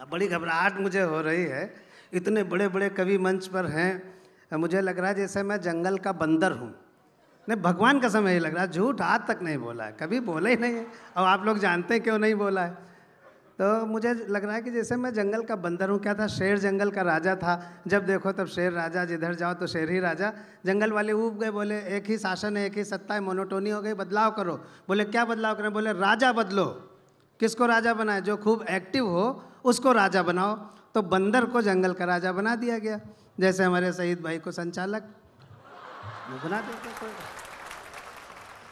बड़ी घबराहट मुझे हो रही है। इतने बड़े बड़े कवि मंच पर हैं, मुझे लग रहा है जैसे मैं जंगल का बंदर हूँ। नहीं, भगवान कसम यही लग रहा है, झूठ आज तक नहीं बोला है, कभी बोला ही नहीं है। और आप लोग जानते हैं क्यों नहीं बोला है। तो मुझे लग रहा है कि जैसे मैं जंगल का बंदर हूँ। क्या था, शेर जंगल का राजा था, जब देखो तब शेर राजा, जिधर जाओ तो शेर ही राजा। जंगल वाले ऊब गए, बोले एक ही शासन है, एक ही सत्ता है, मोनोटोनी हो गई, बदलाव करो। बोले क्या बदलाव करें? बोले राजा बदलो। किसको राजा बनाए? जो खूब एक्टिव हो उसको राजा बनाओ। तो बंदर को जंगल का राजा बना दिया गया, जैसे हमारे शहीद भाई को संचालक बना दिया।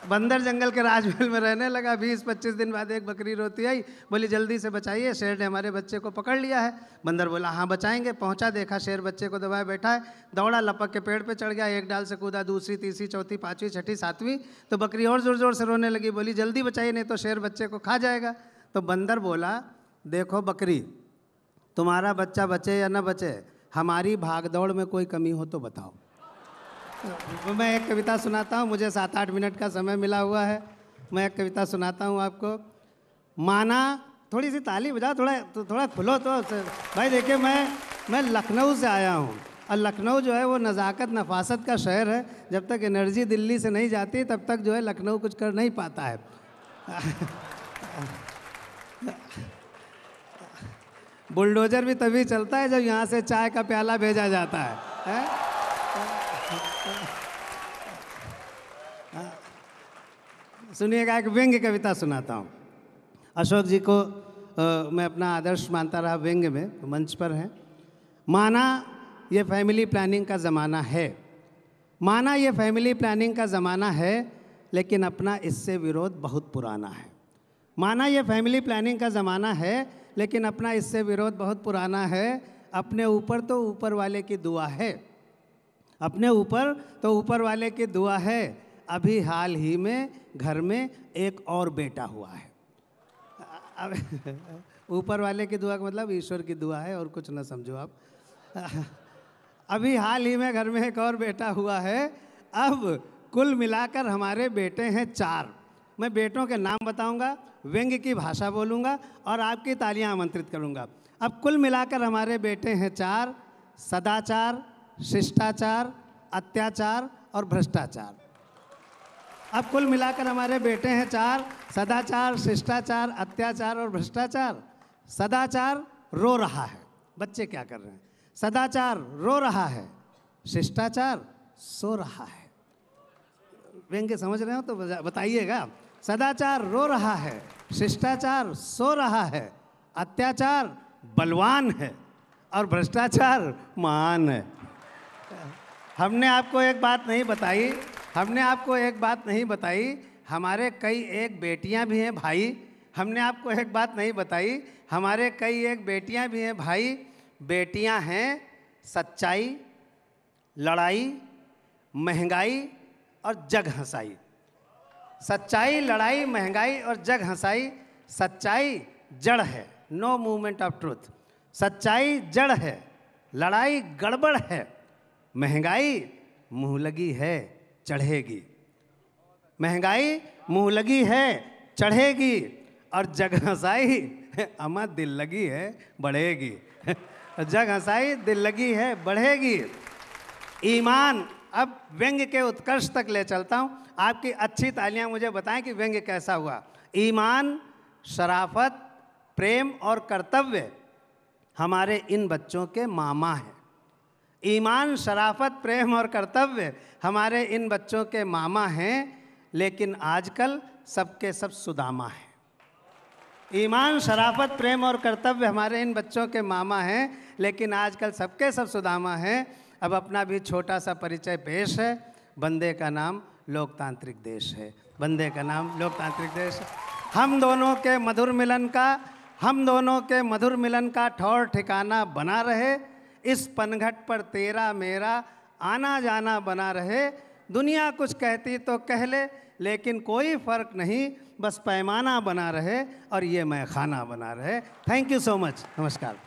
बंदर जंगल के राजमहल में रहने लगा। 20-25 दिन बाद एक बकरी रोती आई, बोली जल्दी से बचाइए, शेर ने हमारे बच्चे को पकड़ लिया है। बंदर बोला हाँ बचाएंगे। पहुंचा, देखा शेर बच्चे को दबाए बैठा है। दौड़ा, लपक के पेड़ पे चढ़ गया, एक डाल से कूदा, दूसरी, तीसरी, चौथी, पाँचवीं, छठी, सातवीं। तो बकरी और जोर जोर से रोने लगी, बोली जल्दी बचाइए नहीं तो शेर बच्चे को खा जाएगा। तो बंदर बोला देखो बकरी, तुम्हारा बच्चा बचे या न बचे, हमारी भागदौड़ में कोई कमी हो तो बताओ। मैं एक कविता सुनाता हूँ, मुझे 7-8 मिनट का समय मिला हुआ है। मैं एक कविता सुनाता हूँ आपको। माना, थोड़ी सी ताली बजाओ, थोड़ा खुलो तो भाई। देखिए मैं लखनऊ से आया हूँ, और लखनऊ जो है वो नज़ाकत नफासत का शहर है। जब तक एनर्जी दिल्ली से नहीं जाती तब तक जो है लखनऊ कुछ कर नहीं पाता है। बुलडोजर भी तभी चलता है जब यहाँ से चाय का प्याला भेजा जाता है? सुनिएगा, एक व्यंग्य कविता सुनाता हूँ। अशोक जी को मैं अपना आदर्श मानता रहा व्यंग्य में, तो मंच पर हैं। माना ये फैमिली प्लानिंग का ज़माना है, माना ये फैमिली प्लानिंग का ज़माना है, लेकिन अपना इससे विरोध बहुत पुराना है। माना ये फैमिली प्लानिंग का ज़माना है, लेकिन अपना इससे विरोध बहुत पुराना है। अपने ऊपर तो ऊपर वाले की दुआ है, अपने ऊपर तो ऊपर वाले की दुआ है। अभी हाल ही में घर में एक और बेटा हुआ है। ऊपर वाले की दुआ का मतलब ईश्वर की दुआ है, और कुछ ना समझो आप। अभी हाल ही में घर में एक और बेटा हुआ है। अब कुल मिलाकर हमारे बेटे हैं 4। मैं बेटों के नाम बताऊंगा, व्यंग्य की भाषा बोलूंगा और आपकी तालियां आमंत्रित करूंगा। अब कुल मिलाकर हमारे बेटे हैं 4: सदाचार, शिष्टाचार, अत्याचार और भ्रष्टाचार। अब कुल मिलाकर हमारे बेटे हैं 4: सदाचार, शिष्टाचार, अत्याचार और भ्रष्टाचार। सदाचार रो रहा है, बच्चे क्या कर रहे हैं? सदाचार रो रहा है, शिष्टाचार सो रहा है। व्यंग्य समझ रहे हो तो बताइएगा। सदाचार रो रहा है, शिष्टाचार सो रहा है, अत्याचार बलवान है और भ्रष्टाचार महान है। हमने आपको एक बात नहीं बताई, हमने आपको एक बात नहीं बताई, हमारे कई एक बेटियां भी हैं भाई। हमने आपको एक बात नहीं बताई, हमारे कई एक बेटियां भी हैं भाई। बेटियां हैं सच्चाई, लड़ाई, महंगाई और जग हंसाई। सच्चाई, लड़ाई, महंगाई और जग हंसाई। सच्चाई जड़ है, नो मूवमेंट ऑफ ट्रूथ। सच्चाई जड़ है, लड़ाई गड़बड़ है, महंगाई मुँह लगी है चढ़ेगी। महंगाई मुँह लगी है चढ़ेगी, और जग हंसाई अमा दिल लगी है बढ़ेगी। जग हंसाई दिल लगी है बढ़ेगी। ईमान, अब व्यंग्य के उत्कर्ष तक ले चलता हूँ। आपकी अच्छी तालियां मुझे बताएं कि व्यंग्य कैसा हुआ। ईमान, शराफत, प्रेम और कर्तव्य हमारे इन बच्चों के मामा हैं। ईमान, शराफत, प्रेम और कर्तव्य हमारे इन बच्चों के मामा हैं, लेकिन आजकल सबके सब सुदामा हैं। ईमान, शराफत, प्रेम और कर्तव्य हमारे इन बच्चों के मामा हैं, लेकिन आजकल सबके सब सुदामा हैं। अब अपना भी छोटा सा परिचय पेश है। बंदे का नाम लोकतांत्रिक देश है, बंदे का नाम लोकतांत्रिक देश है। हम दोनों के मधुर मिलन का ठौर ठिकाना बना रहे। इस पनघट पर तेरा मेरा आना जाना बना रहे। दुनिया कुछ कहती तो कह ले, लेकिन कोई फ़र्क नहीं, बस पैमाना बना रहे और ये मैं खाना बना रहे। थैंक यू सो मच, नमस्कार।